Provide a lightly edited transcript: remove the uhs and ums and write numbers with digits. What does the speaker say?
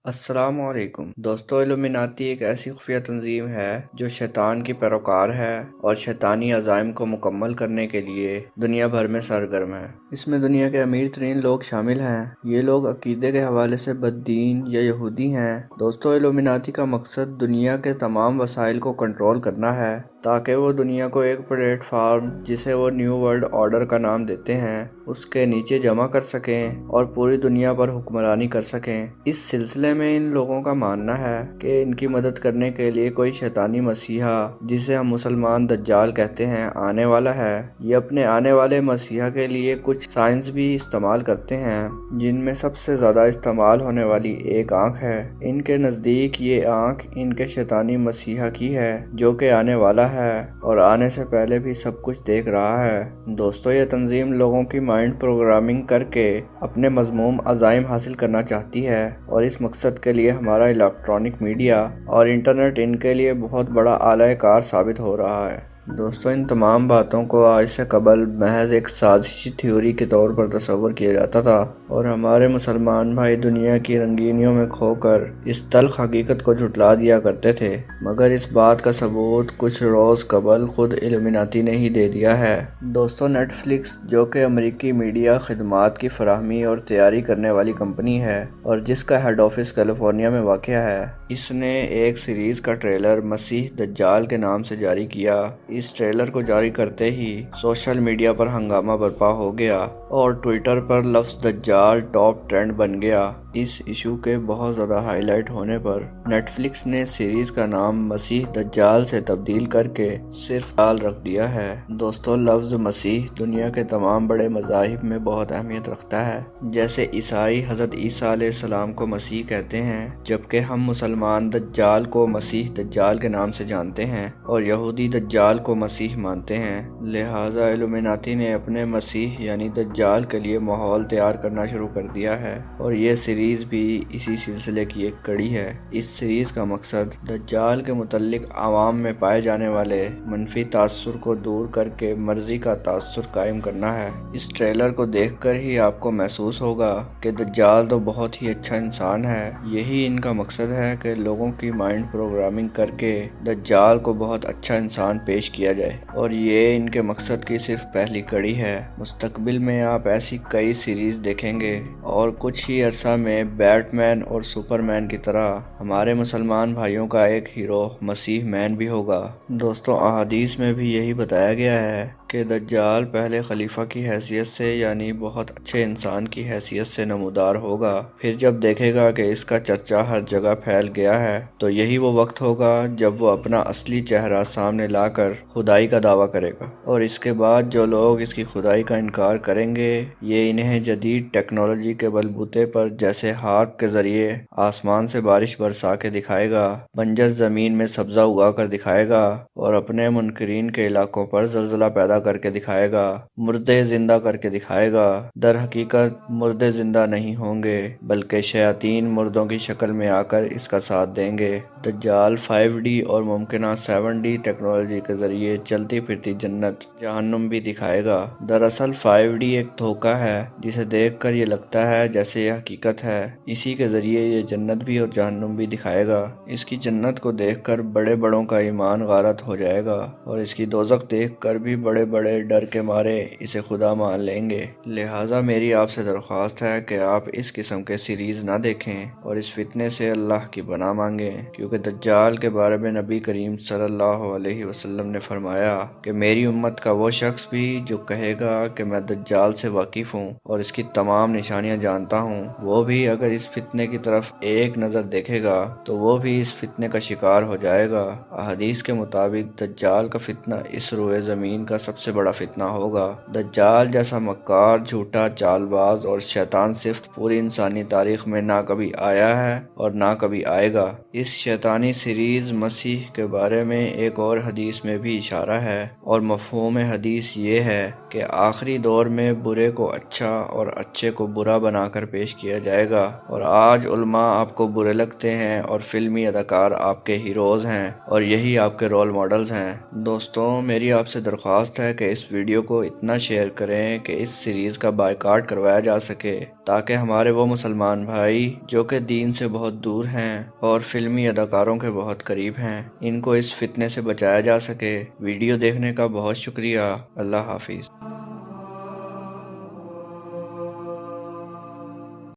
السلام علیکم دوستو، الومناتی ایک ایسی خفیہ تنظیم ہے جو شیطان کی پیروکار ہے اور شیطانی عزائم کو مکمل کرنے کے لیے دنیا بھر میں سرگرم ہے۔ اس میں دنیا کے امیر ترین لوگ شامل ہیں۔ یہ لوگ عقیدے کے حوالے سے بد دین یا یہودی ہیں۔ دوستو، الومناتی کا مقصد دنیا کے تمام وسائل کو کنٹرول کرنا ہے تاکہ وہ دنیا کو ایک پلیٹ فارم، جسے وہ نیو ورلڈ آرڈر کا نام دیتے ہیں، اس کے نیچے جمع کر سکیں اور پوری دنیا پر حکمرانی کر سکیں۔ اس سلسلے میں ان لوگوں کا ماننا ہے کہ ان کی مدد کرنے کے لیے کوئی شیطانی مسیحا، جسے ہم مسلمان دجال کہتے ہیں، آنے والا ہے۔ یہ اپنے آنے والے مسیحا کے لیے کچھ سائنس بھی استعمال کرتے ہیں، جن میں سب سے زیادہ استعمال ہونے والی ایک آنکھ ہے۔ ان کے نزدیک یہ آنکھ ان کے شیطانی مسیحا کی ہے، جو کہ آنے والا ہے اور آنے سے پہلے بھی سب کچھ دیکھ رہا ہے۔ دوستو، یہ تنظیم لوگوں کی مائنڈ پروگرامنگ کر کے اپنے مذموم عزائم حاصل کرنا چاہتی ہے، اور اس مقصد کے لیے ہمارا الیکٹرانک میڈیا اور انٹرنیٹ ان کے لیے بہت بڑا آلہ کار ثابت ہو رہا ہے۔ دوستو، ان تمام باتوں کو آج سے قبل محض ایک سازشی تھیوری کے طور پر تصور کیا جاتا تھا، اور ہمارے مسلمان بھائی دنیا کی رنگینیوں میں کھو کر اس تلخ حقیقت کو جھٹلا دیا کرتے تھے، مگر اس بات کا ثبوت کچھ روز قبل خود الومناتی نے ہی دے دیا ہے۔ دوستو، نیٹ فلکس، جو کہ امریکی میڈیا خدمات کی فراہمی اور تیاری کرنے والی کمپنی ہے اور جس کا ہیڈ آفس کیلیفورنیا میں واقع ہے، اس نے ایک سیریز کا ٹریلر مسیح دجال کے نام سے جاری کیا۔ اس ٹریلر کو جاری کرتے ہی سوشل میڈیا پر ہنگامہ برپا ہو گیا اور ٹویٹر پر لفظ دجال ٹاپ ٹرینڈ بن گیا۔ اس ایشو کے بہت زیادہ ہائی لائٹ ہونے پر نیٹ فلکس نے سیریز کا نام مسیح دجال سے تبدیل کر کے صرف دجال رکھ دیا ہے۔ دوستو، لفظ مسیح دنیا کے تمام بڑے مذاہب میں بہت اہمیت رکھتا ہے۔ جیسے عیسائی حضرت عیسیٰ علیہ السلام کو مسیح کہتے ہیں، جبکہ ہم مسلمان دجال کو مسیح دجال کے نام سے جانتے ہیں اور یہودی دجال کو مسیح مانتے ہیں۔ لہٰذا الومناتی نے اپنے مسیح یعنی دجال کے لیے ماحول تیار کرنا شروع کر دیا ہے، اور یہ سیریز بھی اسی سلسلے کی ایک کڑی ہے۔ اس سیریز کا مقصد دجال کے متعلق عوام میں پائے جانے والے منفی تاثر کو دور کر کے مرضی کا تاثر قائم کرنا ہے۔ اس ٹریلر کو دیکھ کر ہی آپ کو محسوس ہوگا کہ دجال تو بہت ہی اچھا انسان ہے۔ یہی ان کا مقصد ہے کہ لوگوں کی مائنڈ پروگرامنگ کر کے دجال کو بہت اچھا انسان پیش کیا جائے، اور یہ ان کے مقصد کی صرف پہلی کڑی ہے۔ مستقبل میں آپ ایسی کئی سیریز دیکھیں گے، اور کچھ ہی عرصہ میں بیٹ مین اور سپر مین کی طرح ہمارے مسلمان بھائیوں کا ایک ہیرو مسیح مین بھی ہوگا۔ دوستو، احادیث میں بھی یہی بتایا گیا ہے کہ دجال پہلے خلیفہ کی حیثیت سے یعنی بہت اچھے انسان کی حیثیت سے نمودار ہوگا، پھر جب دیکھے گا کہ اس کا چرچا ہر جگہ پھیل گیا ہے تو یہی وہ وقت ہوگا جب وہ اپنا اصلی چہرہ سامنے لا کر خدائی کا دعویٰ کرے گا، اور اس کے بعد جو لوگ اس کی خدائی کا انکار کریں گے، یہ انہیں جدید ٹیکنالوجی کے بلبوتے پر جیسے ہاتھ کے ذریعے آسمان سے بارش برسا کے دکھائے گا، بنجر زمین میں سبزہ اگا کر دکھائے گا، اور اپنے منکرین کے علاقوں پر زلزلہ پیدا کر کے دکھائے گا، مردے زندہ کر کے دکھائے گا۔ در حقیقت مردے زندہ نہیں ہوں گے، بلکہ شیاطین مردوں کی شکل میں آ کر اس کا ساتھ دیں گے۔ دجال 5D اور ممکنہ 7D ٹیکنالوجی کے ذریعے چلتی پھرتی جنت جہنم بھی دکھائے گا۔ دراصل 5D ایک دھوکہ ہے جسے دیکھ کر یہ لگتا ہے جیسے یہ حقیقت ہے۔ اسی کے ذریعے یہ جنت بھی اور جہنم بھی دکھائے گا۔ اس کی جنت کو دیکھ کر بڑے بڑوں کا ایمان غارت ہو جائے گا، اور اس کی دوزخ دیکھ کر بھی بڑے بڑے ڈر کے مارے اسے خدا مان لیں گے۔ لہٰذا میری آپ سے درخواست ہے کہ آپ اس قسم کے سیریز نہ دیکھیں اور اس فتنے سے اللہ کی پناہ مانگیں، کیونکہ دجال کے بارے میں نبی کریم صلی اللہ علیہ وسلم نے فرمایا کہ میری امت کا وہ شخص بھی جو کہے گا کہ میں دجال سے واقف ہوں اور اس کی تمام نشانیاں جانتا ہوں، وہ بھی اگر اس فتنے کی طرف ایک نظر دیکھے گا تو وہ بھی اس فتنے کا شکار ہو جائے گا۔ احادیث کے مطابق دجال کا فتنہ اس روئے زمین کا سب سے بڑا فتنہ ہوگا۔ دجال جیسا مکار، جھوٹا، چال باز اور شیطان صفت پوری انسانی تاریخ میں نہ کبھی آیا ہے اور نہ کبھی آئے گا۔ اس شیطانی سیریز مسیح کے بارے میں ایک اور حدیث میں بھی اشارہ ہے، اور مفہوم حدیث یہ ہے کہ آخری دور میں برے کو اچھا اور اچھے کو برا بنا کر پیش کیا جائے گا، اور آج علماء آپ کو برے لگتے ہیں اور فلمی اداکار آپ کے ہیروز ہیں، اور یہی آپ کے رول ماڈلز ہیں۔ دوستوں، میری آپ سے درخواست ہے ہے کہ اس ویڈیو کو اتنا شیئر کریں کہ اس سیریز کا بائیکاٹ کروایا جا سکے، تاکہ ہمارے وہ مسلمان بھائی جو کہ دین سے بہت دور ہیں اور فلمی اداکاروں کے بہت قریب ہیں، ان کو اس فتنے سے بچایا جا سکے۔ ویڈیو دیکھنے کا بہت شکریہ۔ اللہ حافظ۔